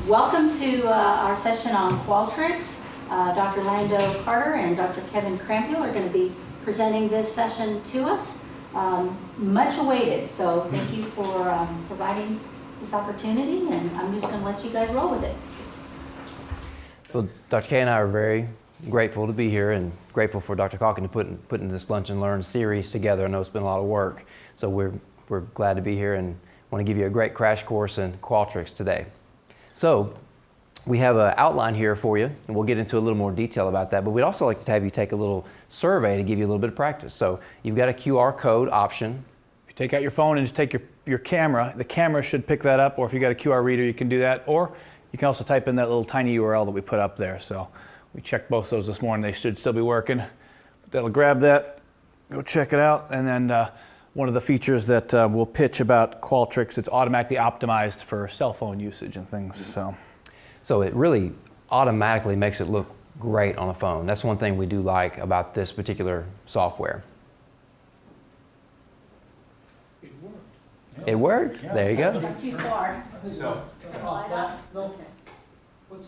Welcome to our session on Qualtrics. Dr. Lando Carter and Dr. Kevin Crampiel are going to be presenting this session to us. Much awaited, so thank you for providing this opportunity, and I'm just going to let you guys roll with it. Well, Dr. K and I are very grateful to be here and grateful for Dr. Calkin to putting this Lunch and Learn series together. I know it's been a lot of work, so we're glad to be here and want to give you a great crash course in Qualtrics today. So we have an outline here for you, and we'll get into a little more detail about that, but we'd also like to have you take a little survey to give you a little bit of practice. So you've got a QR code option. If you take out your phone and just take your camera, the camera should pick that up, or if you got a QR reader, you can do that, or you can also type in that little tiny URL that we put up there. So we checked both those this morning. They should still be working. That'll grab that, go check it out, and then one of the features that we'll pitch about Qualtrics, it's automatically optimized for cell phone usage and things. So it really automatically makes it look great on a phone. That's one thing we do like about this particular software. It worked. It worked. Yeah. There you go. Not too far. What's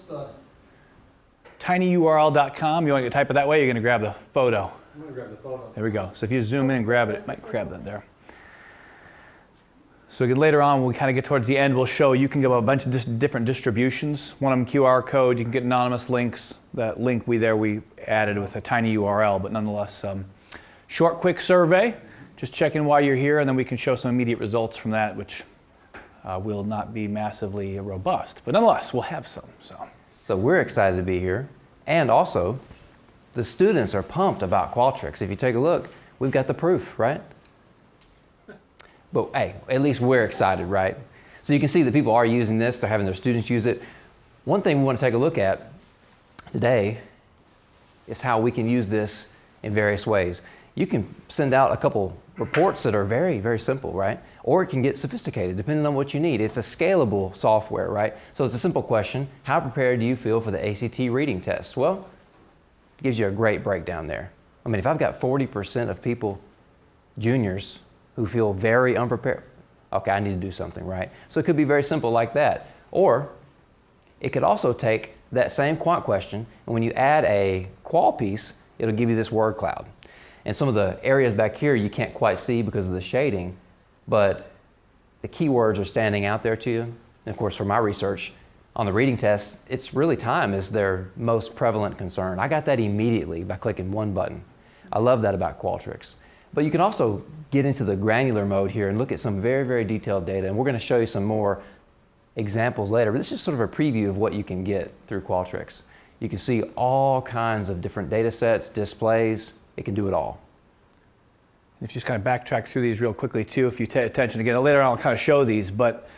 the? tinyurl.com, you want to type it that way, you're going to grab the photo. I'm gonna grab the photo. There we go. So if you zoom in and grab it, it might grab that there. So again, later on, when we kind of get towards the end, we'll show you can get a bunch of different distributions. One of them QR code, you can get anonymous links. That link we added with a tiny URL, but nonetheless, short, quick survey. Just check in while you're here, and then we can show some immediate results from that, which will not be massively robust, but nonetheless, we'll have some. So we're excited to be here, and also the students are pumped about Qualtrics. If you take a look, we've got the proof, right? But hey, at least we're excited, right? So you can see that people are using this, they're having their students use it. One thing we want to take a look at today is how we can use this in various ways. You can send out a couple reports that are very, very simple, right? Or it can get sophisticated depending on what you need. It's a scalable software, right? So it's a simple question. How prepared do you feel for the ACT reading test? Well, it gives you a great breakdown there. I mean, if I've got 40% of people, juniors, who feel very unprepared, okay, I need to do something, right? So it could be very simple like that. Or it could also take that same quant question, and when you add a qual piece, it'll give you this word cloud. And some of the areas back here you can't quite see because of the shading, but the keywords are standing out there to you. And of course, for my research on the reading test, it's really time is their most prevalent concern. I got that immediately by clicking one button. I love that about Qualtrics. But you can also get into the granular mode here and look at some very, very detailed data. And we're going to show you some more examples later. But this is sort of a preview of what you can get through Qualtrics. You can see all kinds of different data sets, displays. It can do it all. If you just kind of backtrack through these real quickly too, if you pay attention again, later on I'll kind of show these, but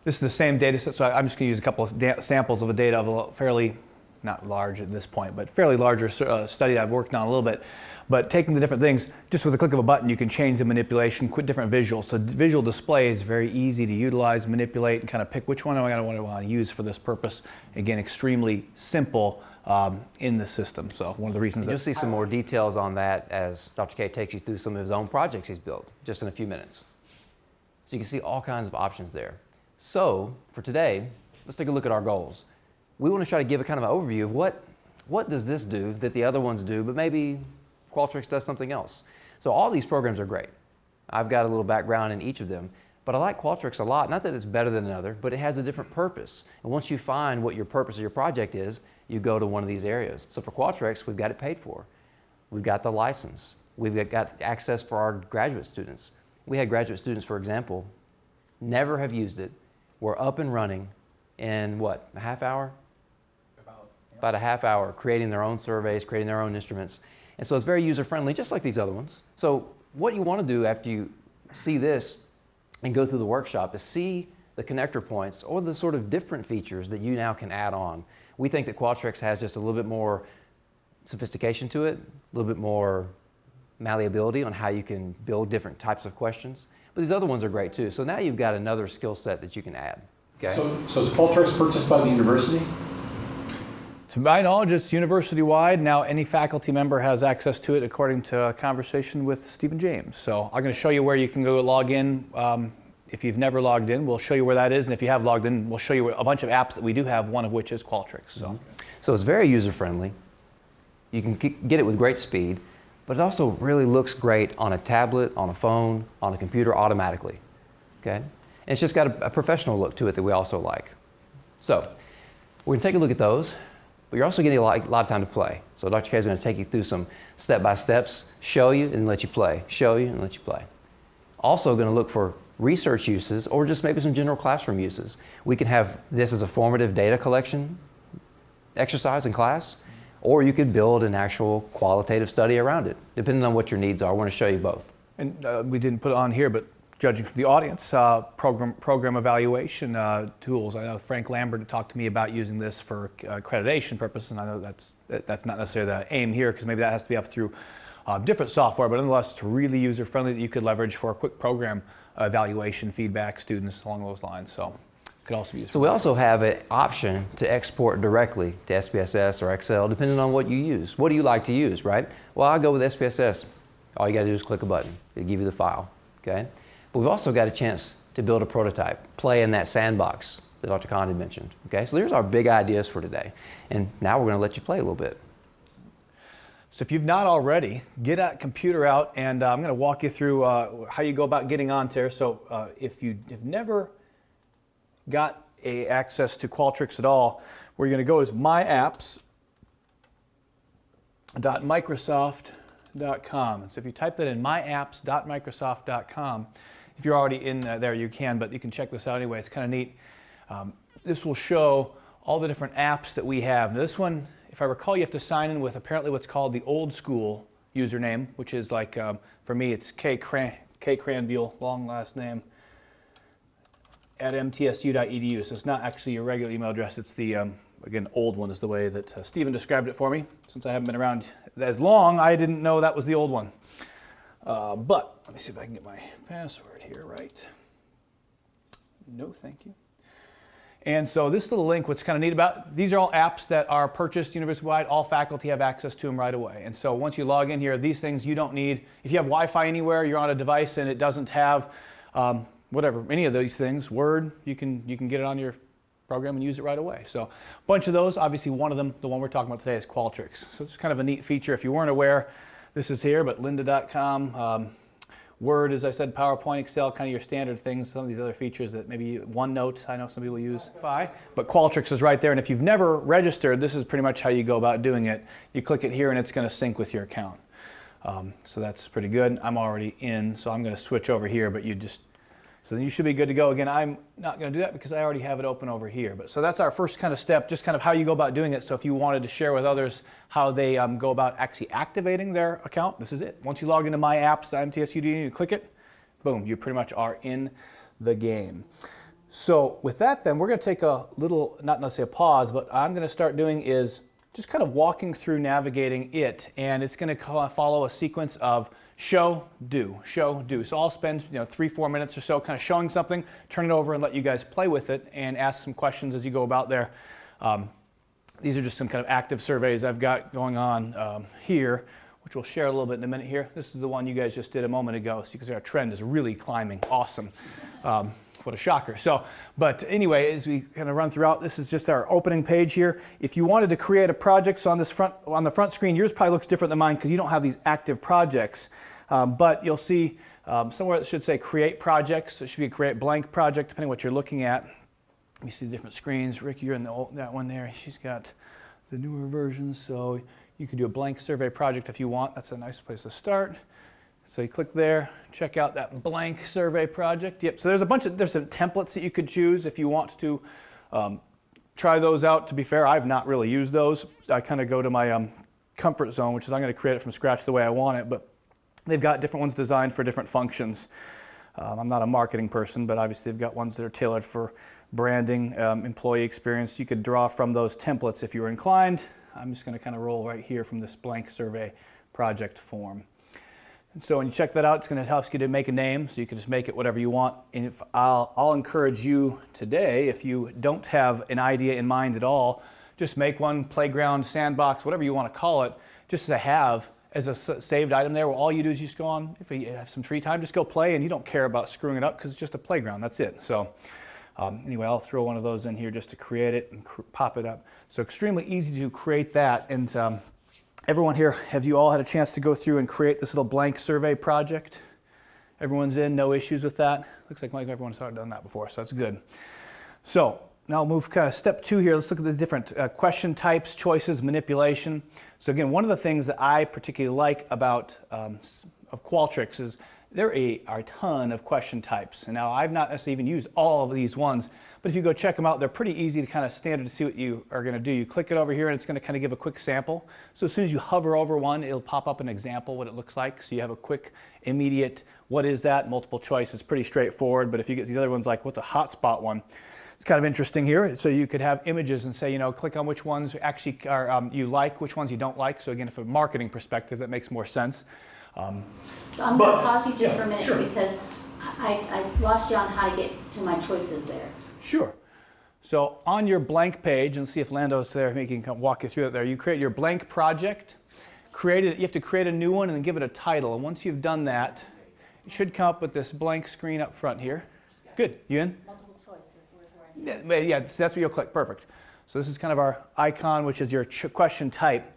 this is the same data set, so I'm just going to use a couple of samples of a data of a fairly, not large at this point, but fairly larger study that I've worked on a little bit. But taking the different things, just with a click of a button, you can change the manipulation, quit different visuals. So visual display is very easy to utilize, manipulate, and kind of pick which one I want to use for this purpose. Again, extremely simple in the system. So one of the reasons you'll see some more details on that as Dr. K takes you through some of his own projects he's built just in a few minutes. So you can see all kinds of options there. So for today, let's take a look at our goals. We want to try to give a kind of an overview of what does this do that the other ones do, but maybe Qualtrics does something else. So all these programs are great. I've got a little background in each of them, but I like Qualtrics a lot. Not that it's better than another, but it has a different purpose. And once you find what your purpose of your project is, you go to one of these areas. So for Qualtrics, we've got it paid for. We've got the license. We've got access for our graduate students. We had graduate students, for example, never have used it. We're up and running in what, a half hour? About a half hour, creating their own surveys, creating their own instruments. And so it's very user-friendly, just like these other ones. So what you want to do after you see this and go through the workshop is see the connector points or the sort of different features that you now can add on. We think that Qualtrics has just a little bit more sophistication to it, a little bit more malleability on how you can build different types of questions. But these other ones are great too. So now you've got another skill set that you can add. Okay? So is Qualtrics purchased by the university? To my knowledge, it's university-wide. Now any faculty member has access to it according to a conversation with Stephen James. So I'm going to show you where you can go log in If you've never logged in, we'll show you where that is, and if you have logged in, we'll show you a bunch of apps that we do have, one of which is Qualtrics. So, So it's very user-friendly. You can get it with great speed, but it also really looks great on a tablet, on a phone, on a computer automatically. Okay? And it's just got a professional look to it that we also like. So we're going to take a look at those, but you're also getting a lot of time to play. So Dr. K is going to take you through some step-by-steps, show you and let you play, show you and let you play. Also going to look for research uses or just maybe some general classroom uses. We can have this as a formative data collection exercise in class, or you could build an actual qualitative study around it, depending on what your needs are. I want to show you both. and we didn't put it on here, but judging from the audience, program evaluation tools. I know Frank Lambert talked to me about using this for accreditation purposes, and I know that's not necessarily the aim here, because maybe that has to be up through different software, but nonetheless, it's really user-friendly that you could leverage for a quick program evaluation, feedback, students along those lines. So it could also be used. So we also have an option to export directly to SPSS or Excel, depending on what you use. What do you like to use, right? Well, I'll go with SPSS. All you got to do is click a button. It'll give you the file, okay? But we've also got a chance to build a prototype, play in that sandbox that Dr. Khan had mentioned, okay? So there's our big ideas for today. And now we're going to let you play a little bit. So if you've not already, get a computer out, and I'm going to walk you through how you go about getting on there. So if you have never got access to Qualtrics at all, where you're going to go is myapps.microsoft.com. And so if you type that in, myapps.microsoft.com, if you're already in there, you can, but you can check this out anyway. It's kind of neat. This will show all the different apps that we have. Now, this one, if I recall, you have to sign in with apparently what's called the old school username, which is like, for me, it's K. Cranbiel, long last name, at mtsu.edu. So it's not actually your regular email address. It's the, again, old one is the way that Stephen described it for me. Since I haven't been around as long, I didn't know that was the old one. But let me see if I can get my password here right. No, thank you. And so this little link, what's kind of neat about, these are all apps that are purchased university-wide. All faculty have access to them right away. And so once you log in here, these things you don't need. If you have Wi-Fi anywhere, you're on a device and it doesn't have whatever, any of these things, Word, you can get it on your program and use it right away. So a bunch of those, obviously one of them, the one we're talking about today, is Qualtrics. So it's kind of a neat feature. If you weren't aware, this is here, but lynda.com. Word, as I said, PowerPoint, Excel, kind of your standard things. Some of these other features that maybe OneNote, I know some people use. But Qualtrics is right there, and if you've never registered, this is pretty much how you go about doing it. You click it here and it's going to sync with your account. So that's pretty good. I'm already in, so I'm going to switch over here, but so then you should be good to go. Again, I'm not going to do that because I already have it open over here. But so that's our first kind of step, just kind of how you go about doing it. So if you wanted to share with others how they go about actually activating their account, this is it. Once you log into My Apps, MTSU, you click it, boom, you pretty much are in the game. So with that then, we're going to take a little, not necessarily a pause, but I'm going to start doing is just kind of walking through navigating it. And it's going to follow a sequence of show, do, show, do. So I'll spend 3-4 minutes or so kind of showing something, turn it over and let you guys play with it and ask some questions as you go about there. These are just some kind of active surveys I've got going on here, which we'll share a little bit in a minute here. This is the one you guys just did a moment ago, so you can see our trend is really climbing. Awesome. What a shocker. But anyway, as we kind of run throughout, this is just our opening page here. If you wanted to create a project, so on the front screen, yours probably looks different than mine because you don't have these active projects. But you'll see somewhere that should say create projects. It should be a create blank project, depending on what you're looking at. You see the different screens. Rick, you're in that one there. She's got the newer versions, so you could do a blank survey project if you want. That's a nice place to start. So you click there, check out that blank survey project. Yep, so there's some templates that you could choose if you want to try those out. To be fair, I've not really used those. I kind of go to my comfort zone, which is I'm going to create it from scratch the way I want it, but they've got different ones designed for different functions. I'm not a marketing person, but obviously they've got ones that are tailored for branding, employee experience. You could draw from those templates if you were inclined. I'm just going to kind of roll right here from this blank survey project form. And so when you check that out, it's going to help you to make a name, so you can just make it whatever you want. And if I'll encourage you today, if you don't have an idea in mind at all, just make one, playground, sandbox, whatever you want to call it, just to have as a saved item there, where all you do is you just go on, if you have some free time, just go play, and you don't care about screwing it up because it's just a playground, that's it. So anyway, I'll throw one of those in here just to create it and pop it up. So extremely easy to create that. And everyone here, have you all had a chance to go through and create this little blank survey project? Everyone's in, no issues with that? Looks like everyone's already done that before, so that's good. So now I'll move kind of step 2 here. Let's look at the different question types, choices, manipulation. So again, one of the things that I particularly like about of Qualtrics is there are a ton of question types. And now I've not necessarily even used all of these ones, but if you go check them out, they're pretty easy to kind of standard to see what you are going to do. You click it over here and it's going to kind of give a quick sample. So as soon as you hover over one, it'll pop up an example what it looks like. So you have a quick, immediate, what is that? Multiple choice is pretty straightforward, but if you get these other ones like what's a hotspot one, it's kind of interesting here. So you could have images and say, you know, click on which ones actually are, you like, which ones you don't like. So again, from a marketing perspective, that makes more sense. So I'm going to pause you just for a minute because I lost you on how to get to my choices there. Sure. So on your blank page, and see if Lando's there, he can walk you through it there. You create your blank project, you have to create a new one and then give it a title. And once you've done that, it should come up with this blank screen up front here. Good. You in? Multiple choice. Yeah, that's where you'll click. Perfect. So this is kind of our icon, which is your question type.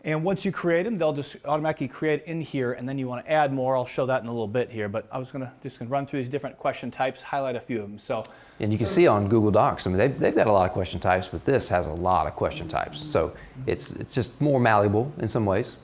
And once you create them, they'll just automatically create in here, and then you want to add more. I'll show that in a little bit here, but I was just going to run through these different question types, highlight a few of them. So, And you can see on Google Docs, I mean, they've got a lot of question types, but this has a lot of question types. So it's just more malleable in some ways.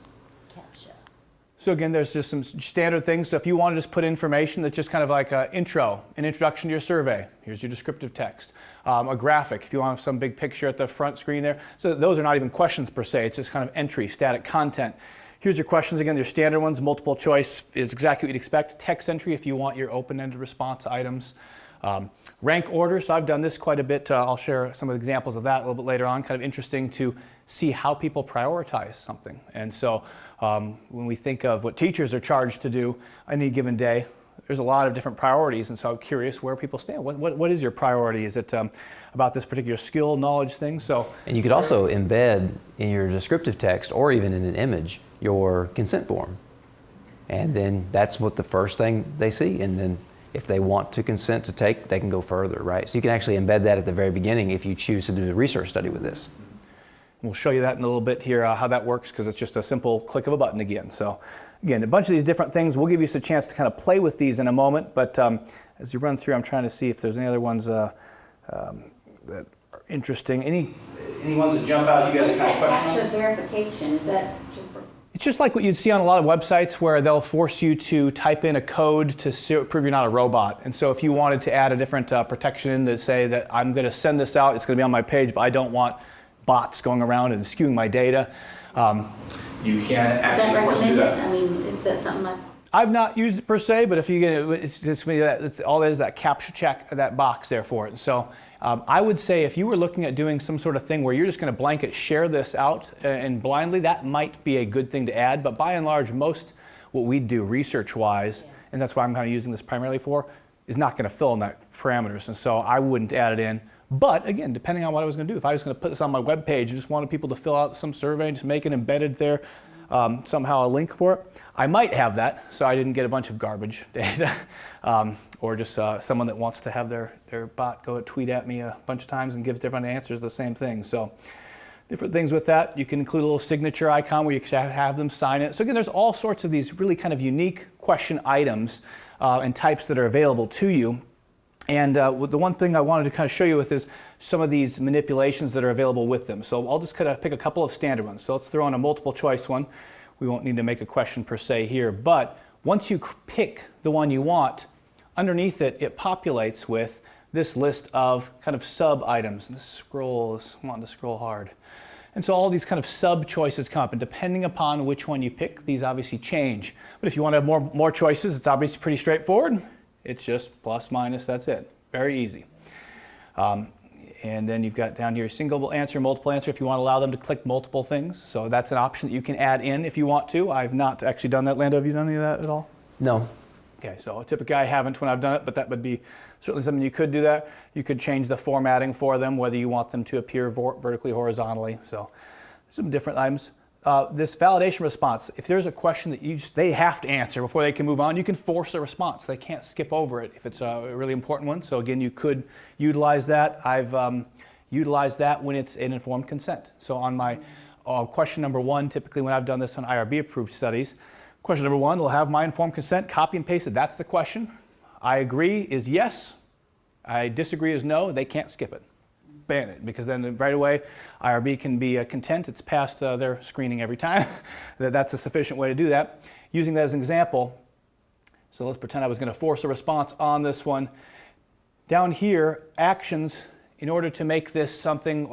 So again, there's just some standard things. So if you want to just put information that's just kind of like an introduction to your survey, here's your descriptive text. A graphic, if you want some big picture at the front screen there. So those are not even questions per se, it's just kind of entry, static content. Here's your questions again, your standard ones. Multiple choice is exactly what you'd expect. Text entry if you want your open-ended response items. Rank order, so I've done this quite a bit. I'll share some of the examples of that a little bit later on. Kind of interesting to see how people prioritize something. And so when we think of what teachers are charged to do on any given day, there's a lot of different priorities, and so I'm curious where people stand. What is your priority? Is it about this particular skill, knowledge thing? So, and you could also embed in your descriptive text or even in an image your consent form. And then that's what the first thing they see. And then if they want to consent to take, they can go further, right? So you can actually embed that at the very beginning if you choose to do a research study with this. We'll show you that in a little bit here, how that works, because it's just a simple click of a button again. So again, a bunch of these different things. We'll give you a chance to kind of play with these in a moment, but as you run through, I'm trying to see if there's any other ones that are interesting. Any ones that jump out? You guys kind of question Capture verification, is that? It's just like what you'd see on a lot of websites where they'll force you to type in a code to prove you're not a robot. And so if you wanted to add a different protection in to say that I'm going to send this out, it's going to be on my page, but I don't want bots going around and skewing my data, you can actually force do that. I mean, is that something I've not used it per se, but if you get it, it's just it's all that is that captcha check, that box there for it. And so I would say if you were looking at doing some sort of thing where you're just going to blanket share this out and blindly, that might be a good thing to add. But by and large, most what we do research-wise, and that's why I'm kind of using this primarily for, is not going to fill in that parameters. And so I wouldn't add it in. But again, depending on what I was going to do, if I was going to put this on my web page and just wanted people to fill out some survey and just make it embedded there, somehow a link for it, I might have that so I didn't get a bunch of garbage data. Or just someone that wants to have their bot go tweet at me a bunch of times and gives different answers, the same thing. So different things with that. You can include a little signature icon where you can have them sign it. So again, there's all sorts of these really kind of unique question items and types that are available to you. And the one thing I wanted to kind of show you with is some of these manipulations that are available with them. So I'll just kind of pick a couple of standard ones. So let's throw in a multiple choice one. We won't need to make a question per se here, but once you pick the one you want, underneath it, it populates with this list of kind of sub items. And this scroll is wanting to scroll hard. And so all these kind of sub choices come up, and depending upon which one you pick, these obviously change. But if you want to have more choices, it's obviously pretty straightforward. It's just plus, minus, that's it. Very easy. And then you've got down here single answer, multiple answer if you want to allow them to click multiple things. So that's an option that you can add in if you want to. I've not actually done that. Lando, have you done any of that at all? No. Okay, so typically I haven't when I've done it, but that would be certainly something you could do that. You could change the formatting for them, whether you want them to appear vertically, horizontally. So some different items. this validation response, if there's a question that they have to answer before they can move on, you can force a response. They can't skip over it if it's a really important one. So again, you could utilize that. I've utilized that when it's an informed consent. So on my question number 1, typically when I've done this on IRB approved studies, question number 1 will have my informed consent, copy and paste it. That's the question. I agree is yes. I disagree is no. They can't skip it. Ban it, because then right away IRB can be content. It's past their screening every time. That's a sufficient way to do that. Using that as an example, so let's pretend I was going to force a response on this one. Down here, actions, in order to make this something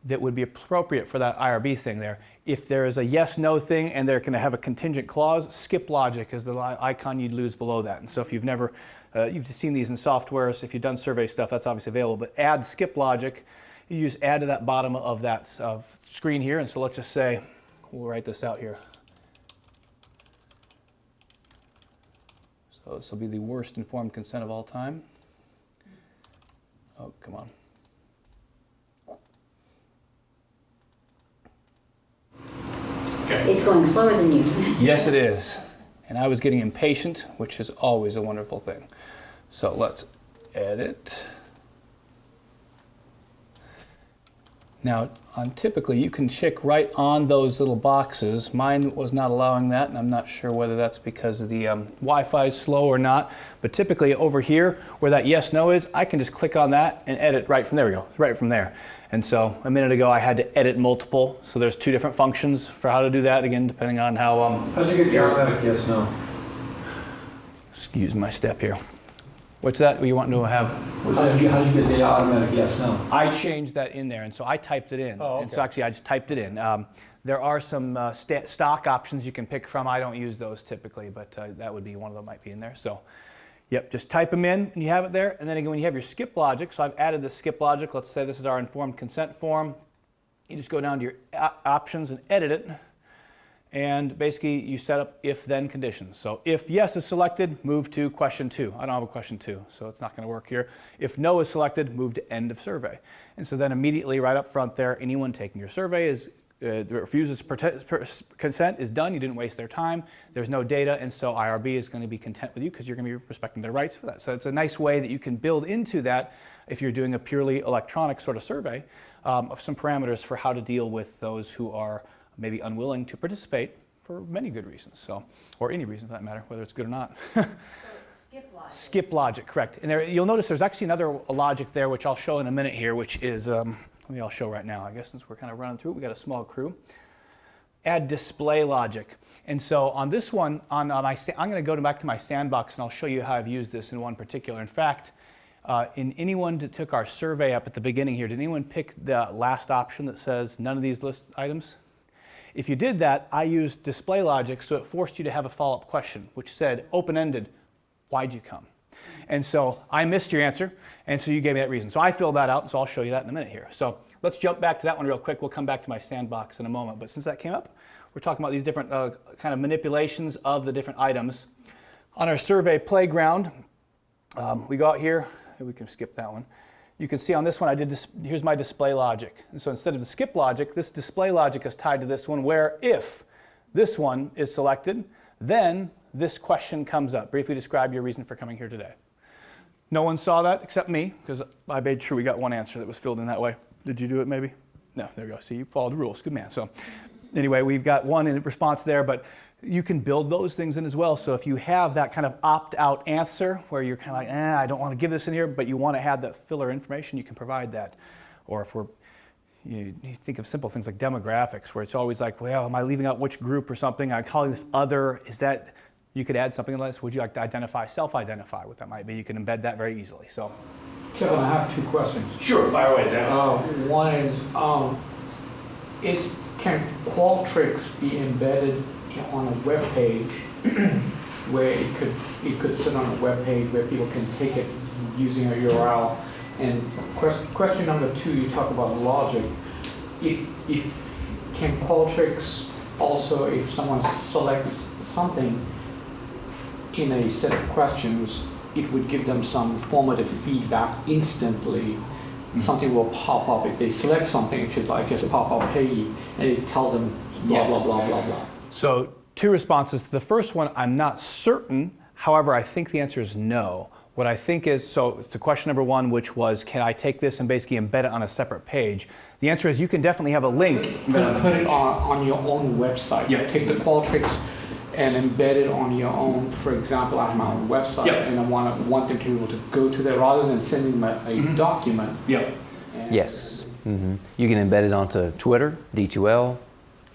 that would be appropriate for that IRB thing there. If there is a yes-no thing and they're going to have a contingent clause, skip logic is the icon you'd lose below that. And so if you've never, you've seen these in softwares, if you've done survey stuff, that's obviously available. But add skip logic, you just add to that bottom of that screen here. And so let's just say, we'll write this out here. So this will be the worst informed consent of all time. Oh, come on. It's going slower than you. Yes, it is. And I was getting impatient, which is always a wonderful thing. So let's edit. Now, typically, you can check right on those little boxes. Mine was not allowing that, and I'm not sure whether that's because the Wi-Fi is slow or not. But typically, over here, where that yes/no is, I can just click on that and edit right from there. We go, right from there. And so a minute ago, I had to edit multiple. So there's 2 different functions for how to do that, again, depending on how... How'd you get the automatic yes/no? Excuse my step here. What's that you want to have? How'd you get the automatic yes/no? I changed that in there, and so I typed it in. Oh, okay. And so actually, I just typed it in. There are some stock options you can pick from. I don't use those typically, but that would be one of them might be in there. So, yep, just type them in, and you have it there. And then again, when you have your skip logic, so I've added the skip logic. Let's say this is our informed consent form. You just go down to your options and edit it. And basically, you set up if-then conditions. So if yes is selected, move to question 2. I don't have a question 2, so it's not going to work here. If no is selected, move to end of survey. And so then immediately right up front there, anyone taking your survey is refuses consent is done. You didn't waste their time. There's no data, and so IRB is going to be content with you because you're going to be respecting their rights for that. So it's a nice way that you can build into that if you're doing a purely electronic sort of survey, some parameters for how to deal with those who are maybe unwilling to participate for many good reasons, so, or any reason for that matter, whether it's good or not. So it's skip logic. Skip logic, correct. And there, you'll notice there's actually another logic there, which I'll show in a minute here, which is, I'll show right now, I guess, since we're kind of running through it. We got a small crew. Add display logic. And so on this one, I'm going to go back to my sandbox, and I'll show you how I've used this in one particular. In fact, in anyone that took our survey up at the beginning here, did anyone pick the last option that says none of these list items? If you did that, I used display logic, so it forced you to have a follow-up question, which said, open-ended, why'd you come? And so I missed your answer, and so you gave me that reason. So I filled that out, and so I'll show you that in a minute here. So let's jump back to that one real quick. We'll come back to my sandbox in a moment. But since that came up, we're talking about these different kind of manipulations of the different items. On our survey playground, we go out here. We can skip that one. You can see on this one, I did this, here's my display logic. And so instead of the skip logic, this display logic is tied to this one, where if this one is selected, then this question comes up. Briefly describe your reason for coming here today. No one saw that except me, because I made sure we got one answer that was filled in that way. Did you do it maybe? No, there you go. See, you followed the rules. Good man. So anyway, we've got one in response there, but you can build those things in as well. So if you have that kind of opt-out answer where you're kind of like, I don't want to give this in here, but you want to have that filler information, you can provide that. Or if you think of simple things like demographics, where it's always like, well, am I leaving out which group or something? I'm calling this other. Is that, you could add something like this. Would you like to identify, self-identify, what that might be? You can embed that very easily. So, Kevin, I have 2 questions. sure, fire away, Zach. One is can Qualtrics be embedded on a web page where it could sit on a web page where people can take it using a URL? And question number 2, you talk about logic. If can Qualtrics also, if someone selects something in a set of questions, it would give them some formative feedback instantly. Something will pop up. If they select something, it should just pop up, hey, and it tells them, blah, Yes. blah, blah, blah, blah. So 2 responses. The first one, I'm not certain. However, I think the answer is no. What I think is, so it's to question number 1, which was, can I take this and basically embed it on a separate page? The answer is you can definitely have a link. Put it on your own website. Yeah. Take the Qualtrics and embed it on your own. For example, I have my own website, Yeah. and I want them to be able to go to there rather than sending them a document. Yeah. And Yes. You can embed it onto Twitter, D2L,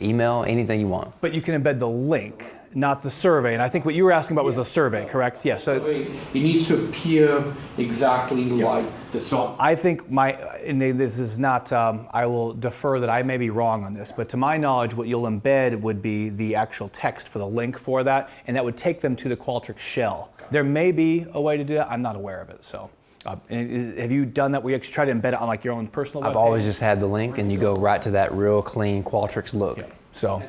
email, anything you want. But you can embed the link, not the survey. And I think what you were asking about was the survey, correct? Yeah. So It needs to appear exactly like the song. I think and this is not, I will defer that I may be wrong on this, but to my knowledge, what you'll embed would be the actual text for the link for that, and that would take them to the Qualtrics shell. There may be a way to do that. I'm not aware of it. So, have you done that? We actually try to embed it on like your own personal I've webpage? always just had the link, and you go right to that real clean Qualtrics look. So,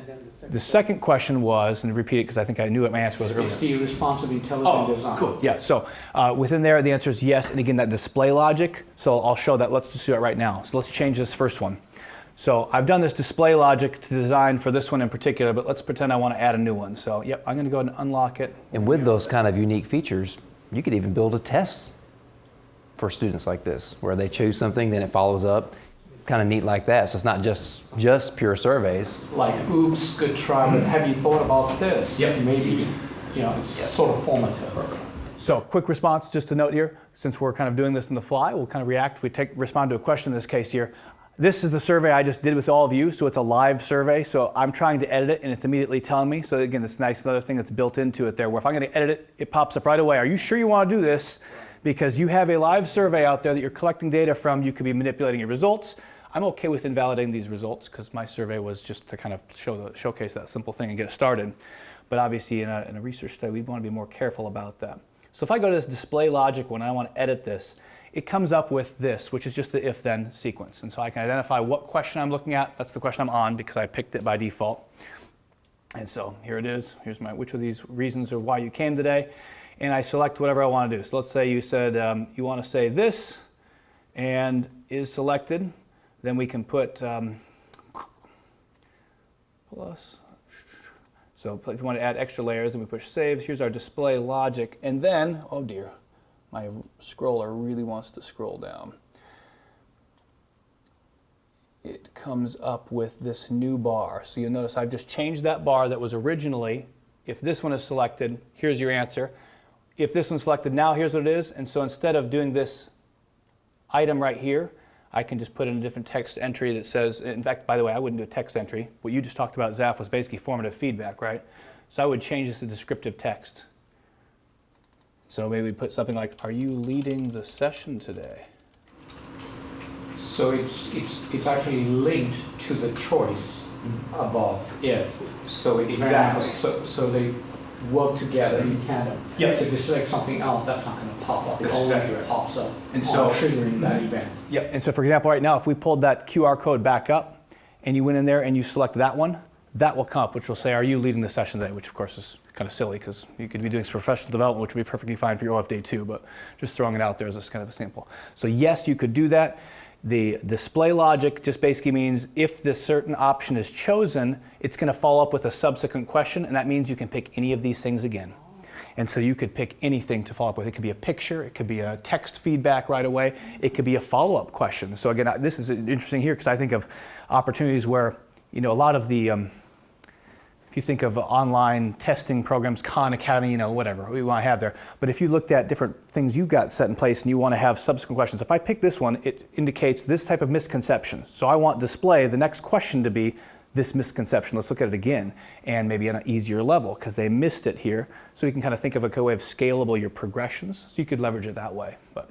the second question was, and to repeat it because I think I knew what my answer was earlier. It's the responsive intelligent design. Cool. Yeah, so within there, the answer is yes. And again, that display logic. So I'll show that. Let's just do it right now. So let's change this first one. So I've done this display logic to design for this one in particular, but let's pretend I want to add a new one. So yep, I'm going to go ahead and unlock it. And with those kind of unique features, you could even build a test for students like this, where they choose something, then it follows up. Kind of neat like that. So it's not just pure surveys. Like, oops, good try, but have you thought about this? Yep. Maybe, it's sort of formative. So quick response, just a note here, since we're kind of doing this on the fly, we'll kind of react. Respond to a question in this case here. This is the survey I just did with all of you, so it's a live survey. So I'm trying to edit it, and it's immediately telling me. So again, it's nice, another thing that's built into it there, where if I'm going to edit it, it pops up right away. Are you sure you want to do this? Because you have a live survey out there that you're collecting data from. You could be manipulating your results. I'm okay with invalidating these results because my survey was just to kind of showcase that simple thing and get it started. But obviously in a research study, we want to be more careful about that. So if I go to this display logic when I want to edit this, it comes up with this, which is just the if-then sequence. And so I can identify what question I'm looking at. That's the question I'm on because I picked it by default. And so here it is. Here's which of these reasons are why you came today. And I select whatever I want to do. So let's say you said you want to say this and is selected. Then we can put plus. So if you want to add extra layers, then we push save. Here's our display logic. And then, oh dear, my scroller really wants to scroll down. It comes up with this new bar. So you'll notice I've just changed that bar that was originally, if this one is selected, here's your answer. If this one's selected now, here's what it is. And so instead of doing this item right here, I can just put in a different text entry that says, in fact, by the way, I wouldn't do a text entry. What you just talked about, Zaf, was basically formative feedback, right? So I would change this to descriptive text. So maybe we put something like, are you leading the session today? So it's actually linked to the choice above it. So it's Exactly. So they work together in tandem. Yep. So if you select something else, that's not going to pop up. It That's only exactly right. pops up And so- triggering that event. Yep. And so for example, right now, if we pulled that QR code back up and you went in there and you select that one, that will come up, which will say, are you leading the session today? Which of course is kind of silly because you could be doing some professional development, which would be perfectly fine for your OF day too, but just throwing it out there as a kind of a sample. So yes, you could do that. The display logic just basically means if this certain option is chosen, it's going to follow up with a subsequent question, and that means you can pick any of these things again. And so you could pick anything to follow up with. It could be a picture, it could be a text feedback right away, it could be a follow-up question. So again, this is interesting here because I think of opportunities where, a lot of the, if you think of online testing programs, Khan Academy, whatever we want to have there. But if you looked at different things you got set in place and you want to have subsequent questions, if I pick this one, it indicates this type of misconception. So I want display, the next question to be this misconception. Let's look at it again, and maybe on an easier level because they missed it here. So you can kind of think of a way of scalable your progressions. So you could leverage it that way. But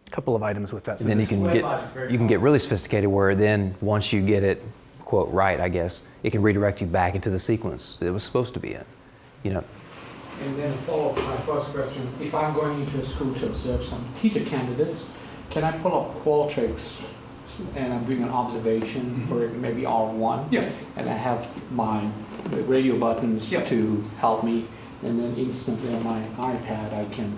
a couple of items with that. So And then you can get really sophisticated where then once you get it, quote, right, I guess, it can redirect you back into the sequence it was supposed to be in. And then follow up my first question. If I'm going into a school to observe some teacher candidates, can I pull up Qualtrics and I'm doing an observation for maybe R1? Yeah. And I have my radio buttons Yeah. to help me, and then instantly on my iPad I can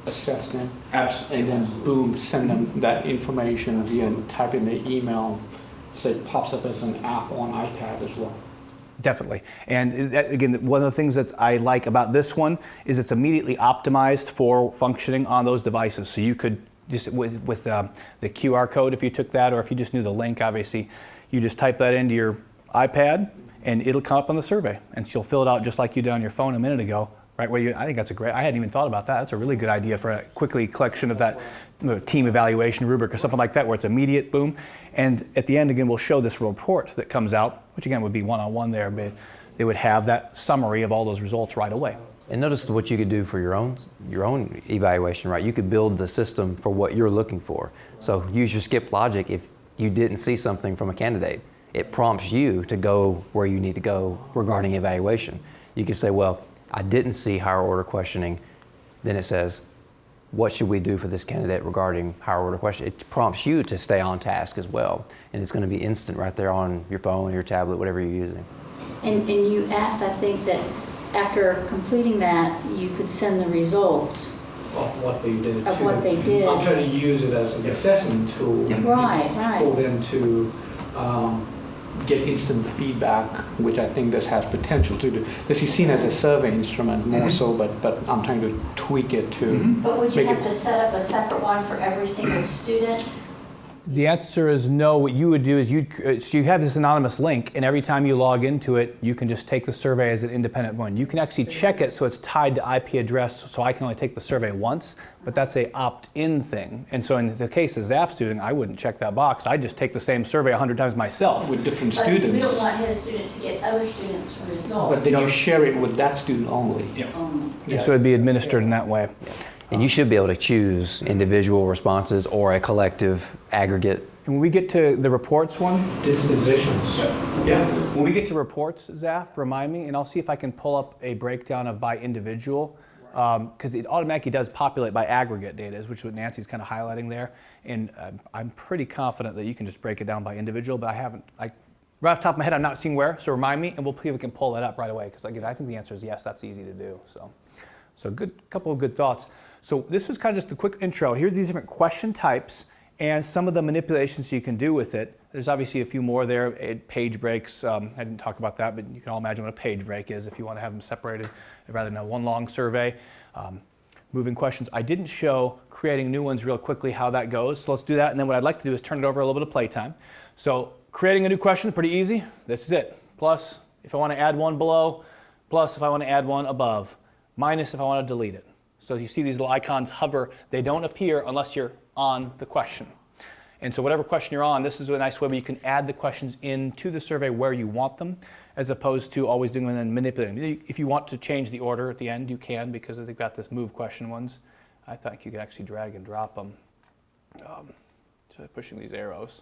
assess them. Absolutely. And then boom, send them that information via type in the email, so it pops up as an app on iPad as well. Definitely. And again, one of the things that I like about this one is it's immediately optimized for functioning on those devices. So you could just, with the QR code, if you took that, or if you just knew the link, obviously, you just type that into your iPad and it'll come up on the survey. And so you'll fill it out just like you did on your phone a minute ago. Right where I think that's I hadn't even thought about that. That's a really good idea for a quickly collection of that team evaluation rubric or something like that, where it's immediate, boom. And at the end, again, we'll show this report that comes out, which again would be one-on-one there, but they would have that summary of all those results right away. And notice what you could do for your own evaluation, right? You could build the system for what you're looking for. So use your skip logic. If you didn't see something from a candidate, it prompts you to go where you need to go regarding evaluation. You could say, well, I didn't see higher order questioning. Then it says, what should we do for this candidate regarding higher order questioning? It prompts you to stay on task as well. And it's going to be instant right there on your phone, your tablet, whatever you're using. And you asked, I think, that after completing that, you could send the results. Of what they did. Of what they did. I'm trying to use it as an assessment tool. Right. For them to get instant feedback, which I think this has potential to do. This is seen as a survey instrument more so, but I'm trying to tweak it to But would you make have to set up a separate one for every single student? The answer is no. What you would do is so you have this anonymous link, and every time you log into it, you can just take the survey as an independent one. You can actually check it so it's tied to IP address, so I can only take the survey once, but that's a opt-in thing. And so in the case of ZAF student, I wouldn't check that box. I'd just take the same survey 100 times myself. with different But students. we don't want his student to get other students' results. But then you share it with that student only. Only. And so it'd be administered in that way. And you should be able to choose individual responses or a collective aggregate. And when we get to the reports one, Dispositions. Yeah. when we get to reports, Zaf, remind me, and I'll see if I can pull up a breakdown of by individual, because it automatically does populate by aggregate data, which is what Nancy's kind of highlighting there. And I'm pretty confident that you can just break it down by individual, but right off the top of my head, I'm not seeing where, so remind me, and we'll see if we can pull that up right away, because again, I think the answer is yes, that's easy to do. So couple of good thoughts. So this was kind of just a quick intro. Here's these different question types and some of the manipulations you can do with it. There's obviously a few more there. Page breaks, I didn't talk about that, but you can all imagine what a page break is if you want to have them separated rather than one long survey. Moving questions. I didn't show creating new ones real quickly how that goes, so let's do that. And then what I'd like to do is turn it over a little bit of playtime. So creating a new question is pretty easy. This is it. Plus, if I want to add one below, plus if I want to add one above, minus if I want to delete it. So you see these little icons hover. They don't appear unless you're on the question. And so whatever question you're on, this is a nice way where you can add the questions into the survey where you want them, as opposed to always doing them and then manipulating them. If you want to change the order at the end, you can, because they've got this move question ones. I think you could actually drag and drop them. So pushing these arrows.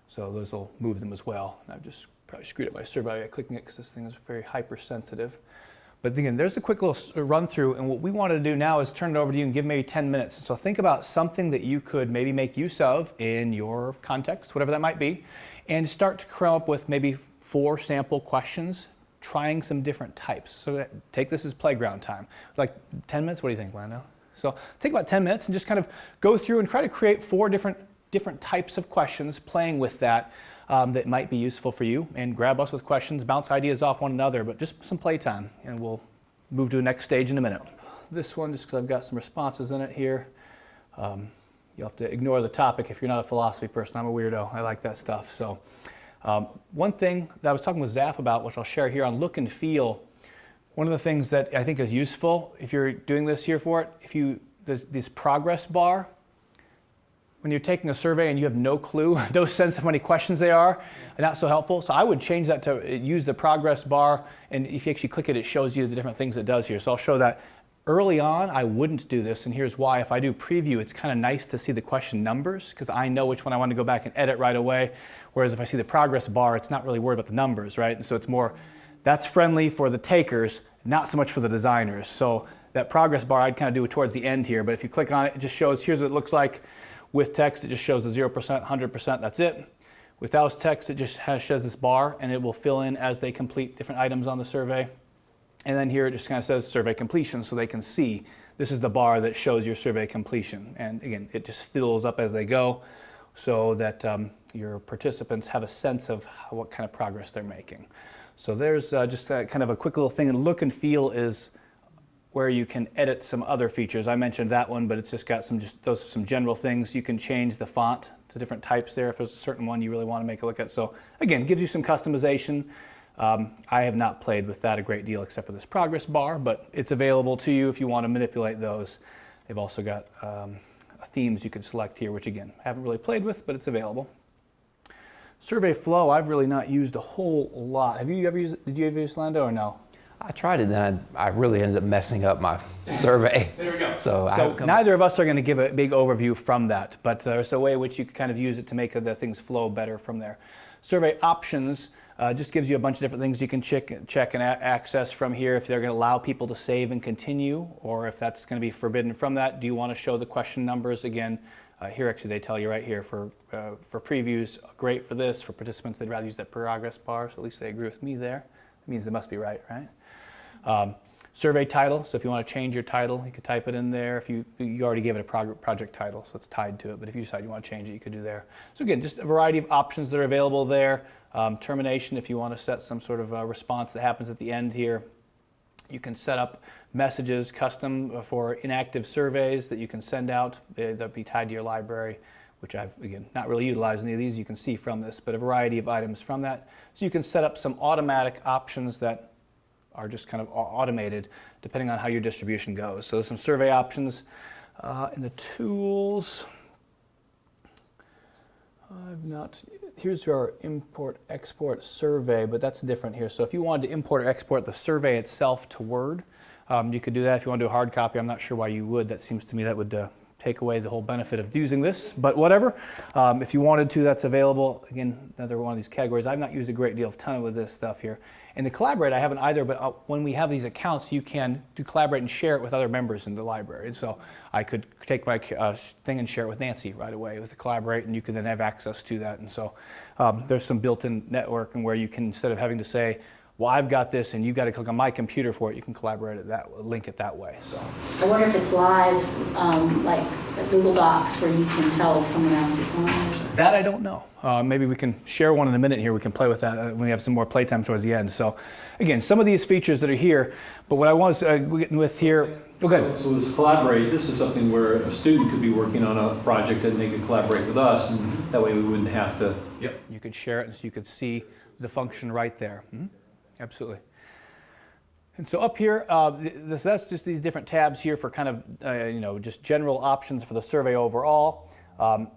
So those will move them as well. And I've just probably screwed up my survey by clicking it because this thing is very hypersensitive. But again, there's a quick little run through, and what we want to do now is turn it over to you and give maybe 10 minutes. So think about something that you could maybe make use of in your context, whatever that might be, and start to come up with maybe 4 sample questions, trying some different types. So take this as playground time. Like 10 minutes, what do you think, Lando? So take about 10 minutes and just kind of go through and try to create 4 different types of questions, playing with that. That might be useful for you, and grab us with questions, bounce ideas off one another, but just some playtime, and we'll move to the next stage in a minute. This one, just because I've got some responses in it here, you'll have to ignore the topic if you're not a philosophy person. I'm a weirdo. I like that stuff. So one thing that I was talking with Zaf about, which I'll share here on look and feel, one of the things that I think is useful if you're doing this here for it, there's this progress bar. When you're taking a survey and you have no clue, no sense of how many questions they are, not so helpful. So I would change that to use the progress bar, and if you actually click it, it shows you the different things it does here. So I'll show that. Early on, I wouldn't do this, and here's why. If I do preview, it's kind of nice to see the question numbers, because I know which one I want to go back and edit right away, whereas if I see the progress bar, it's not really worried about the numbers, right? And so it's more, that's friendly for the takers, not so much for the designers. So that progress bar, I'd kind of do it towards the end here, but if you click on it, it just shows, here's what it looks like. With text, it just shows the 0%, 100%, that's it. Without text, it just shows this bar, and it will fill in as they complete different items on the survey. And then here it just kind of says survey completion, so they can see this is the bar that shows your survey completion. And again, it just fills up as they go so that your participants have a sense of what kind of progress they're making. So there's just kind of a quick little thing. And look and feel is where you can edit some other features. I mentioned that one, but it's just got those are some general things. You can change the font to different types there if there's a certain one you really want to make a look at. So again, gives you some customization. I have not played with that a great deal except for this progress bar, but it's available to you if you want to manipulate those. They've also got themes you can select here, which again, I haven't really played with, but it's available. Survey flow, I've really not used a whole lot. Have you ever used it? Did you ever use Lando or no? I tried it, then I really ended up messing up my survey. There we go. So neither of us are going to give a big overview from that, but there's a way in which you can kind of use it to make the things flow better from there. Survey options just gives you a bunch of different things you can check and access from here, if they're going to allow people to save and continue, or if that's going to be forbidden from that. Do you want to show the question numbers? Again, here actually they tell you right here for previews, great for this. For participants, they'd rather use that progress bar, so at least they agree with me there. It means they must be right, right? Survey title, so if you want to change your title, you could type it in there. If you already gave it a project title, so it's tied to it, but if you decide you want to change it, you could do there. So again, just a variety of options that are available there. Termination, if you want to set some sort of response that happens at the end here. You can set up messages custom for inactive surveys that you can send out. They'll be tied to your library, which I've, again, not really utilized any of these. You can see from this, but a variety of items from that. So you can set up some automatic options that are just kind of automated depending on how your distribution goes. So some survey options in the tools. Here's our import export survey, but that's different here. So if you wanted to import or export the survey itself to Word, you could do that. If you want to do a hard copy, I'm not sure why you would. That seems to me that would take away the whole benefit of using this, but whatever. If you wanted to, that's available. Again, another one of these categories. I've not used a great deal of ton with this stuff here. And the Collaborate, I haven't either, but when we have these accounts, you can do Collaborate and share it with other members in the library. And so I could take my thing and share it with Nancy right away with the Collaborate, and you can then have access to that. And so there's some built-in networking where you can, instead of having to say, well, I've got this, and you've got to click on my computer for it, you can collaborate it link it that way. So I wonder if it's live, like Google Docs, where you can tell someone else is on. That I don't know. Maybe we can share one in a minute here. We can play with that when we have some more playtime towards the end. So again, some of these features that are here, but what I want to get with here, okay. So this Collaborate, this is something where a student could be working on a project and they could collaborate with us, and that way we wouldn't have to. Yep. You could share it, and so you could see the function right there. Absolutely. And so up here, that's just these different tabs here for kind of, just general options for the survey overall.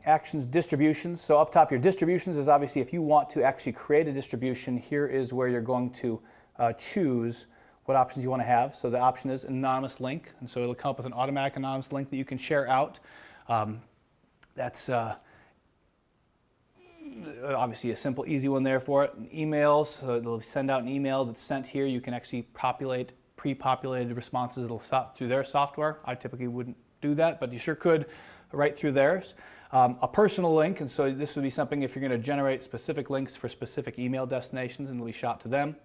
Actions, distributions. So up top, your distributions is obviously if you want to actually create a distribution, here is where you're going to choose what options you want to have. So the option is anonymous link, and so it'll come up with an automatic anonymous link that you can share out. That's obviously a simple, easy one there for it. Emails, so it'll send out an email that's sent here. You can actually populate pre-populated responses. It'll stop through their software. I typically wouldn't do that, but you sure could right through theirs. A personal link, and so this would be something if you're going to generate specific links for specific email destinations, and it'll be shot to them.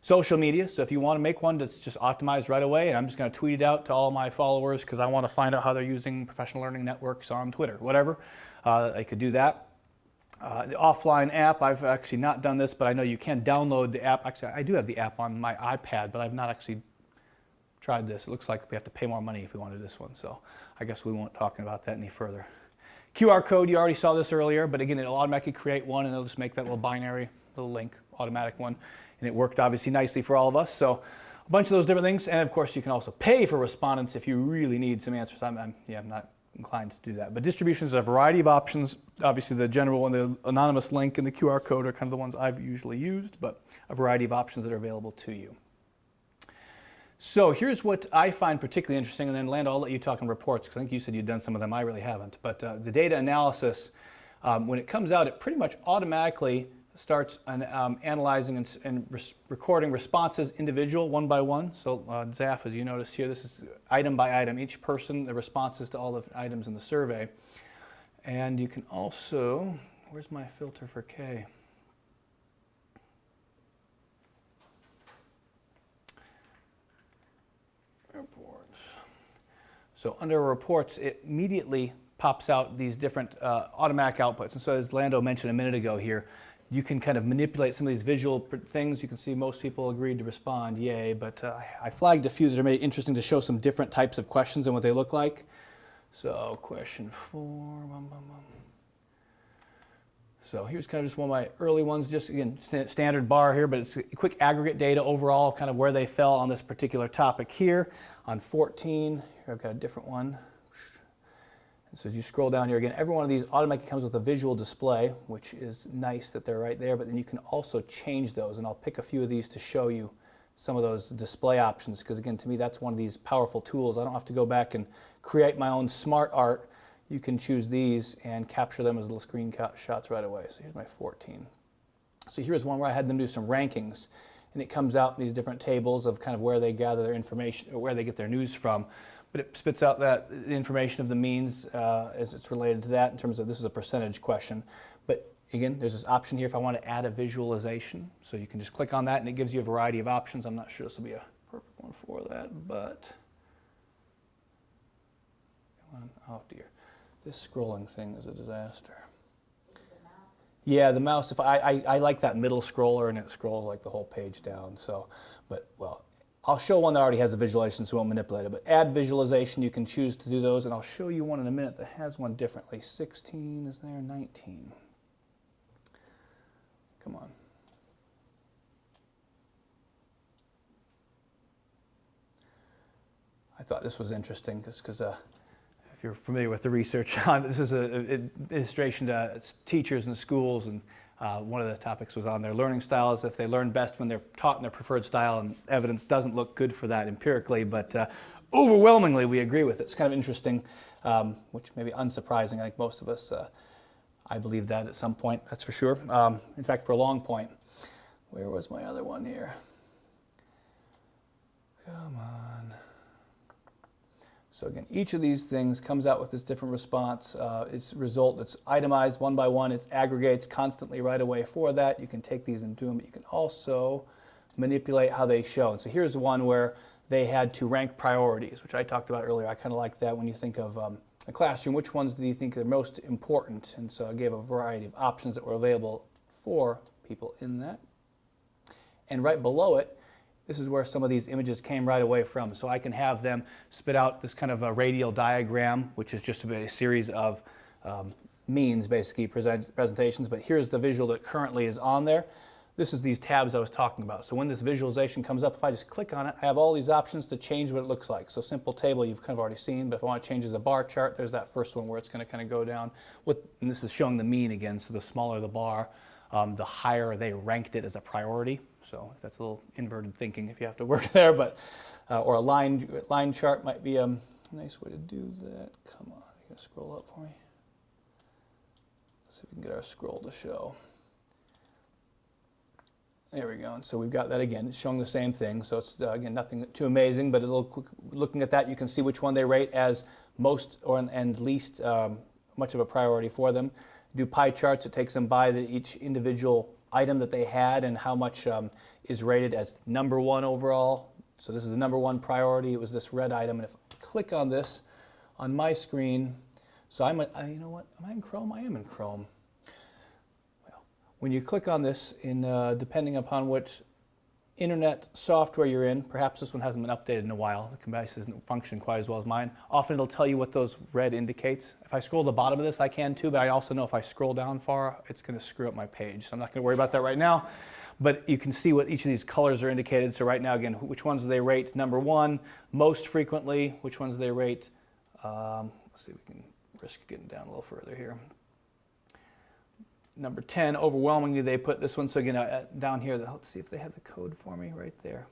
Social media, so if you want to make one that's just optimized right away, and I'm just going to tweet it out to all my followers because I want to find out how they're using professional learning networks on Twitter, whatever, I could do that. The offline app, I've actually not done this, but I know you can download the app. Actually, I do have the app on my iPad, but I've not actually tried this. It looks like we have to pay more money if we wanted this one, so I guess we won't talk about that any further. QR code, you already saw this earlier, but again, it'll automatically create one, and it'll just make that little binary, little link, automatic one, and it worked obviously nicely for all of us. So a bunch of those different things, and of course, you can also pay for respondents if you really need some answers. I'm not inclined to do that. But distributions are a variety of options. Obviously, the general one, the anonymous link and the QR code are kind of the ones I've usually used, but a variety of options that are available to you. So here's what I find particularly interesting, and then Lando, I'll let you talk on reports, because I think you said you'd done some of them. I really haven't. But the data analysis, when it comes out, it pretty much automatically starts analyzing and recording responses individual, one by one. So ZAF, as you notice here, this is item by item, each person, the responses to all the items in the survey. And you can also, where's my filter for K? Reports. So under reports, it immediately pops out these different automatic outputs. And so as Lando mentioned a minute ago here, you can kind of manipulate some of these visual things. You can see most people agreed to respond, yay, but I flagged a few that are maybe interesting to show some different types of questions and what they look like. So question 4, So here's kind of just one of my early ones, just again, standard bar here, but it's quick aggregate data overall, kind of where they fell on this particular topic here. On 14, here I've got a different one. And so as you scroll down here again, every one of these automatically comes with a visual display, which is nice that they're right there, but then you can also change those, and I'll pick a few of these to show you some of those display options, because again, to me, that's one of these powerful tools. I don't have to go back and create my own smart art. You can choose these and capture them as little screen shots right away. So here's my 14. So here's one where I had them do some rankings, and it comes out in these different tables of kind of where they gather their information, or where they get their news from. But it spits out that information of the means as it's related to that in terms of this is a percentage question. But again, there's this option here if I want to add a visualization. So you can just click on that, and it gives you a variety of options. I'm not sure this will be a perfect one for that, but oh dear. This scrolling thing is a disaster. Yeah, the mouse, if I like that middle scroller, and it scrolls like the whole page down. So, but well, I'll show one that already has a visualization, so we won't manipulate it. But add visualization, you can choose to do those, and I'll show you one in a minute that has one differently. 16 is there, 19. Come on. I thought this was interesting because if you're familiar with the research on this, is an illustration to teachers and schools, and one of the topics was on their learning styles, if they learn best when they're taught in their preferred style, and evidence doesn't look good for that empirically, but overwhelmingly we agree with it. It's kind of interesting, which may be unsurprising. I think most of us, I believe that at some point, that's for sure. In fact, for a long point. Where was my other one here? Come on. So again, each of these things comes out with this different response. It's result, it's itemized one by one, it aggregates constantly right away for that. You can take these and do them, but you can also manipulate how they show. And so here's one where they had to rank priorities, which I talked about earlier. I kind of like that when you think of a classroom. Which ones do you think are most important? And so I gave a variety of options that were available for people in that. And right below it, this is where some of these images came right away from. So I can have them spit out this kind of a radial diagram, which is just a series of means, basically, presentations. But here's the visual that currently is on there. This is these tabs I was talking about. So when this visualization comes up, if I just click on it, I have all these options to change what it looks like. So simple table you've kind of already seen, but if I want to change as a bar chart, there's that first one where it's going to kind of go down. And this is showing the mean again, so the smaller the bar, the higher they ranked it as a priority. So that's a little inverted thinking if you have to work there, but or a line chart might be a nice way to do that. Come on, you gonna scroll up for me? Let's see if we can get our scroll to show. There we go. And so we've got that again. It's showing the same thing. So it's again nothing too amazing, but a little quick, looking at that, you can see which one they rate as most and least much of a priority for them. Do pie charts. It takes them by each individual item that they had and how much is rated as number one overall. So this is the number one priority. It was this red item, and if I click on this on my screen, so you know what? Am I in Chrome? I am in Chrome. Well, when you click on this, depending upon which internet software you're in, perhaps this one hasn't been updated in a while. The device doesn't function quite as well as mine. Often it'll tell you what those red indicates. If I scroll to the bottom of this, I can too, but I also know if I scroll down far, it's going to screw up my page. So I'm not going to worry about that right now. But you can see what each of these colors are indicated. So right now, again, which ones do they rate number one most frequently? Which ones do they rate? Let's see if we can risk getting down a little further here. Number 10, overwhelmingly, they put this one. So again, down here, let's see if they have the code for me right there.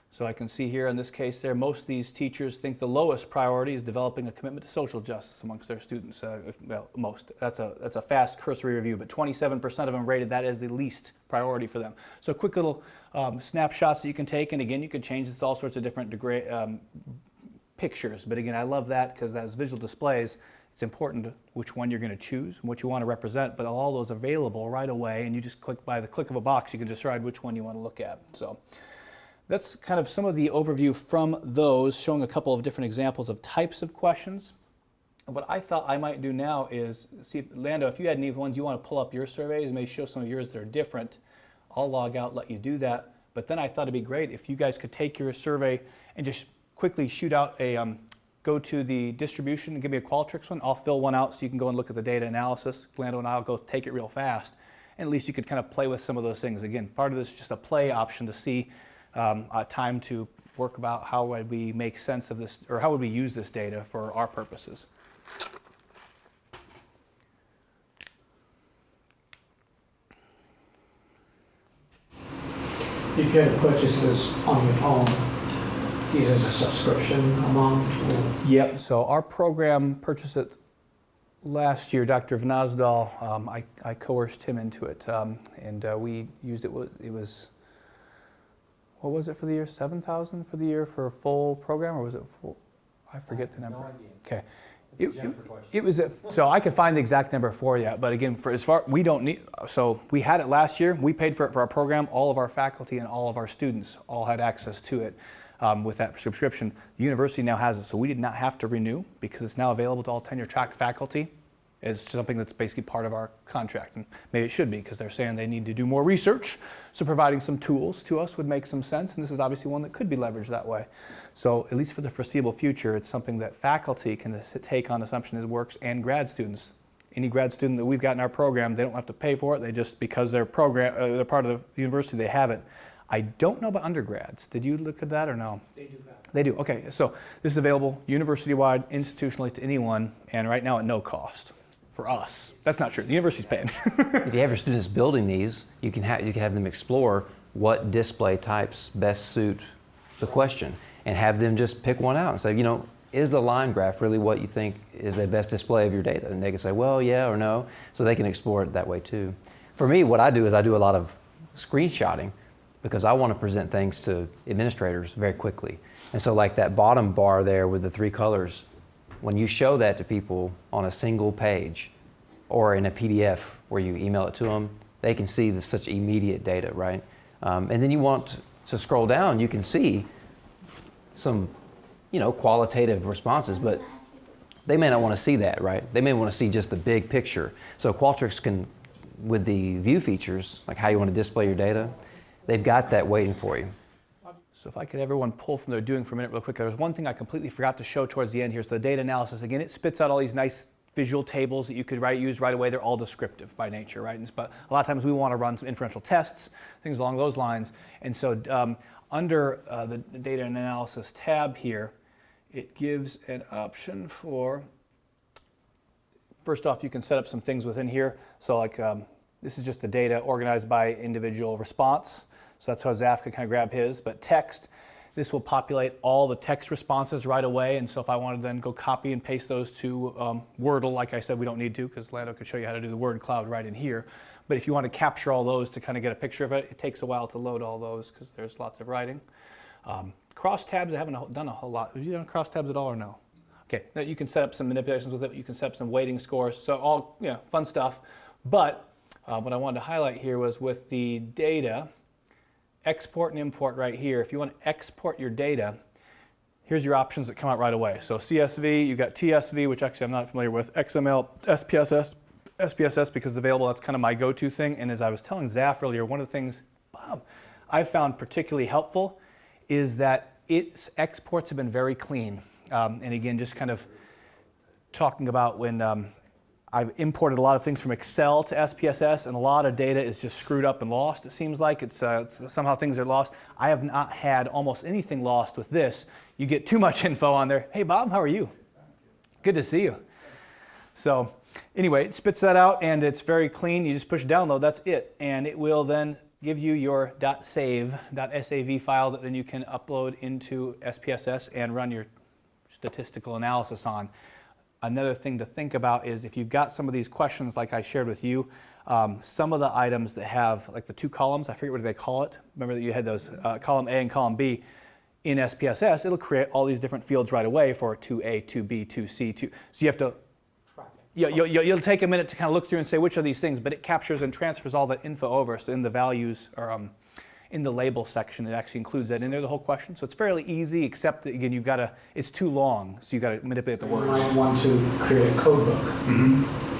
So I can see here in this case there, most of these teachers think the lowest priority is developing a commitment to social justice amongst their students. Well, most. That's a fast cursory review, but 27% of them rated that as the least priority for them. So quick little snapshots that you can take, and again, you can change this to all sorts of different pictures. But again, I love that because those visual displays, it's important which one you're going to choose and what you want to represent, but all those available right away, and you just click by the click of a box, you can decide which one you want to look at. So that's kind of some of the overview from those, showing a couple of different examples of types of questions. What I thought I might do now is see if, Lando, if you had any ones you want to pull up your surveys, maybe show some of yours that are different. I'll log out, let you do that. But then I thought it'd be great if you guys could take your survey and just quickly shoot out a, go to the distribution and give me a Qualtrics one. I'll fill one out so you can go and look at the data analysis. Lando and I'll go take it real fast. And at least you could kind of play with some of those things. Again, part of this is just a play option to see time to work about how would we make sense of this, or how would we use this data for our purposes. You can purchase this on your own, either as a subscription amount or... Yep, so our program purchased it last year. Dr. Vnazdal, I coerced him into it, and we used it. It was, what was it for the year? 7,000 for the year for a full program, or was it full? I forget the number. No idea. Okay. It was so I could find the exact number for you, but again, for as far we don't need. So we had it last year. We paid for it for our program. All of our faculty and all of our students all had access to it with that subscription. The university now has it, so we did not have to renew because it's now available to all tenure-track faculty. It's something that's basically part of our contract, and maybe it should be because they're saying they need to do more research. So providing some tools to us would make some sense, and this is obviously one that could be leveraged that way. So at least for the foreseeable future, it's something that faculty can take on assumption it works, and grad students. Any grad student that we've got in our program, they don't have to pay for it. They just, because they're they're part of the university, they have it. I don't know about undergrads. Did you look at that or no? They do that. They do. Okay, so this is available university-wide, institutionally to anyone, and right now at no cost. For us. That's not true. The university's paying. If you have your students building these, you can have them explore what display types best suit the question, and have them just pick one out and say, you know, is the line graph really what you think is a best display of your data? And they can say, well, yeah or no, so they can explore it that way too. For me, what I do is I do a lot of screenshotting because I want to present things to administrators very quickly. And so like that bottom bar there with the 3 colors, when you show that to people on a single page or in a PDF where you email it to them, they can see such immediate data, right? And then you want to scroll down, you can see some, you know, qualitative responses, but they may not want to see that, right? They may want to see just the big picture. So Qualtrics can, with the view features, like how you want to display your data, they've got that waiting for you. So if I could everyone pull from their doing for a minute real quick, there was one thing I completely forgot to show towards the end here. So the data analysis, again, it spits out all these nice visual tables that you could use right away. They're all descriptive by nature, right? But a lot of times we want to run some inferential tests, things along those lines. And so under the data and analysis tab here, it gives an option for, first off, you can set up some things within here. So like this is just the data organized by individual response. So that's how Zaf could kind of grab his. But text, this will populate all the text responses right away. And so if I wanted to then go copy and paste those to Wordle, like I said, we don't need to because Lando could show you how to do the word cloud right in here. But if you want to capture all those to kind of get a picture of it, it takes a while to load all those because there's lots of writing. Crosstabs, I haven't done a whole lot. Have you done crosstabs at all or no? Okay, now you can set up some manipulations with it. You can set up some weighting scores. So all, you know, fun stuff. But what I wanted to highlight here was with the data, export and import right here. If you want to export your data, here's your options that come out right away. So CSV, you've got TSV, which actually I'm not familiar with, XML, SPSS because it's available. That's kind of my go-to thing. And as I was telling Zaf earlier, one of the things I found particularly helpful is that its exports have been very clean. And again, just kind of talking about when I've imported a lot of things from Excel to SPSS, and a lot of data is just screwed up and lost. It seems like it's somehow things are lost. I have not had almost anything lost with this. You get too much info on there. Hey, Bob, how are you? Good to see you. So anyway, it spits that out, and it's very clean. You just push download. That's it, and it will then give you your .sav file that then you can upload into SPSS and run your statistical analysis on. Another thing to think about is if you've got some of these questions like I shared with you, some of the items that have like the 2 columns, I forget what they call it. Remember that you had those column A and column B in SPSS, it'll create all these different fields right away for 2A, 2B, 2C, 2. So you have to, you'll take a minute to kind of look through and say which of these things, but it captures and transfers all that info over. So in the values or in the label section, it actually includes that in there, the whole question. So it's fairly easy, except that, again, it's too long, so you got to manipulate the You words. might want to create a code book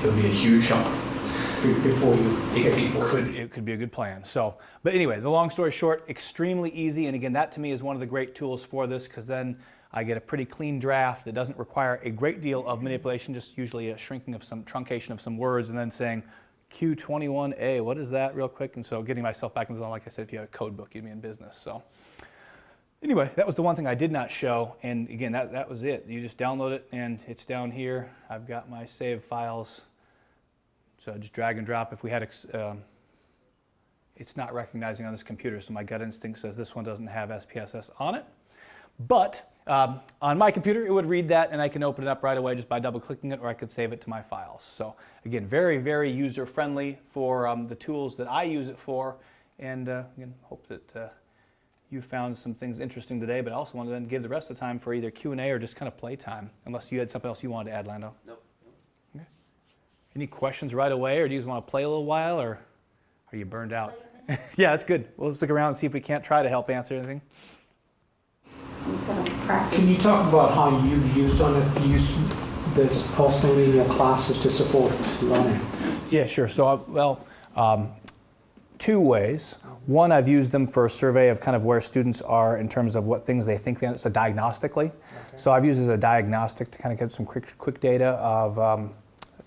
It would be a huge help. before you It could be a good plan. So, but anyway, the long story short, extremely easy. And again, that to me is one of the great tools for this, because then I get a pretty clean draft that doesn't require a great deal of manipulation, just usually a shrinking of some truncation of some words, and then saying Q21A, what is that, real quick? And so getting myself back in the zone, like I said, if you had a code book, you'd be in business. So anyway, that was the one thing I did not show. And again, that was it. You just download it, and it's down here. I've got my save files. So just drag and drop. If we had, it's not recognizing on this computer, so my gut instinct says this one doesn't have SPSS on it. But on my computer, it would read that, and I can open it up right away just by double-clicking it, or I could save it to my files. So again, very, very user-friendly for the tools that I use it for. And again, hope that you found some things interesting today, but I also wanted to then give the rest of the time for either Q&A or just kind of play time, unless you had something else you wanted to add, Lando. Nope. Okay. Any questions right away, or do you just want to play a little while, or are you burned out? Yeah, that's good. We'll stick around and see if we can't try to help answer anything. I'm going to practice. Can you talk about how you've used this personally in your classes to support learning? Yeah, sure. So, two ways. One, I've used them for a survey of kind of where students are in terms of what things they think they know, so diagnostically. Okay. So I've used it as a diagnostic to kind of get some quick data of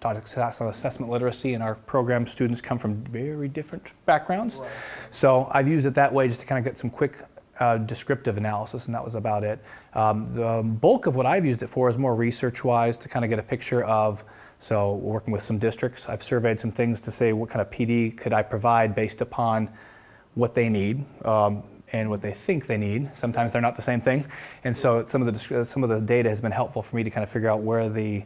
assessment literacy, and our program students come from very different backgrounds. Right. So I've used it that way just to kind of get some quick descriptive analysis, and that was about it. The bulk of what I've used it for is more research-wise to kind of get a picture of, so working with some districts, I've surveyed some things to say what kind of PD could I provide based upon what they need and what they think they need. Sometimes they're not the same thing, and so some of the data has been helpful for me to kind of figure out where the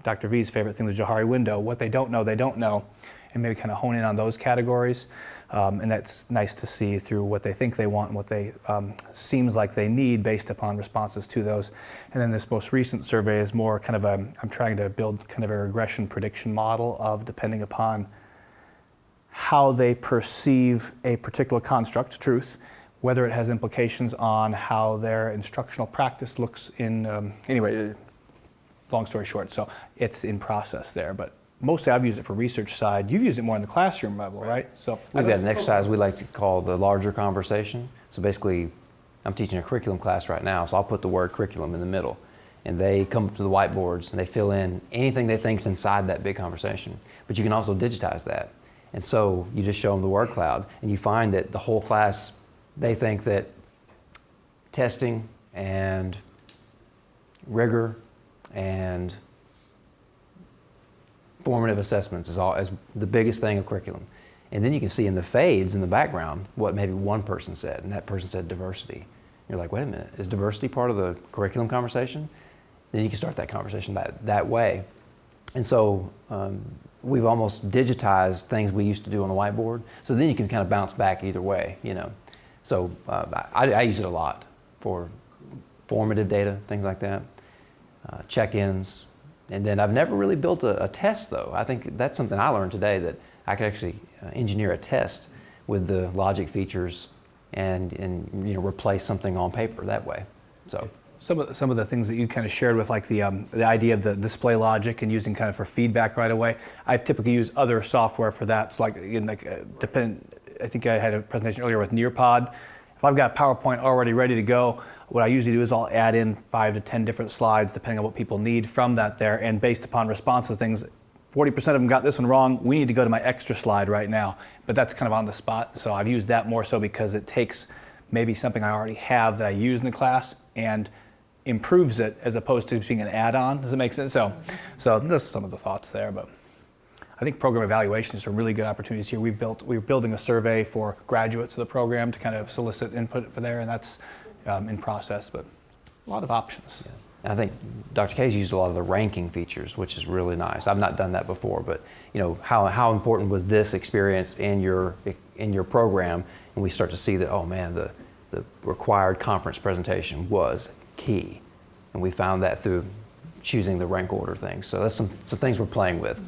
Dr. V's favorite thing, the Johari window, what they don't know, and maybe kind of hone in on those categories. And that's nice to see through what they think they want and what they seems like they need based upon responses to those. And then this most recent survey is more kind of I'm trying to build kind of a regression prediction model of, depending upon how they perceive a particular construct, truth, whether it has implications on how their instructional practice looks in, anyway, long story short, so it's in process there. But mostly I've used it for research side. You've used it more in the classroom level, right? So We've got an exercise we like to call the larger conversation. So basically, I'm teaching a curriculum class right now, so I'll put the word curriculum in the middle. And they come up to the whiteboards and they fill in anything they think's inside that big conversation. But you can also digitize that. And so you just show them the word cloud, and you find that the whole class, they think that testing and rigor and formative assessments is the biggest thing of curriculum. And then you can see in the fades in the background what maybe one person said, and that person said diversity. You're like, wait a minute, is diversity part of the curriculum conversation? Then you can start that conversation that way. And so we've almost digitized things we used to do on the whiteboard, so then you can kind of bounce back either way, you know. So I use it a lot for formative data, things like that, check-ins. And then I've never really built a test, though. I think that's something I learned today, that I could actually engineer a test with the logic features and you know, replace something on paper that way. So some of the things that you kind of shared with, like the idea of the display logic and using kind of for feedback right away. I've typically used other software for that. So like, again, I think I had a presentation earlier with Nearpod. If I've got PowerPoint already ready to go, what I usually do is I'll add in 5 to 10 different slides depending on what people need from that there, and based upon response to things, 40% of them got this one wrong, we need to go to my extra slide right now. But that's kind of on the spot, so I've used that more so because it takes maybe something I already have that I use in the class and improves it as opposed to being an add-on. Does it make sense? So those are some of the thoughts there, but I think program evaluation is some really good opportunities here. We're building a survey for graduates of the program to kind of solicit input for there, and that's in process, but a lot of options. Yeah. I think Dr. K's used a lot of the ranking features, which is really nice. I've not done that before, but you know, how important was this experience in your program? And we start to see that, oh man, the required conference presentation was key, and we found that through choosing the rank order thing. So that's some things we're playing with.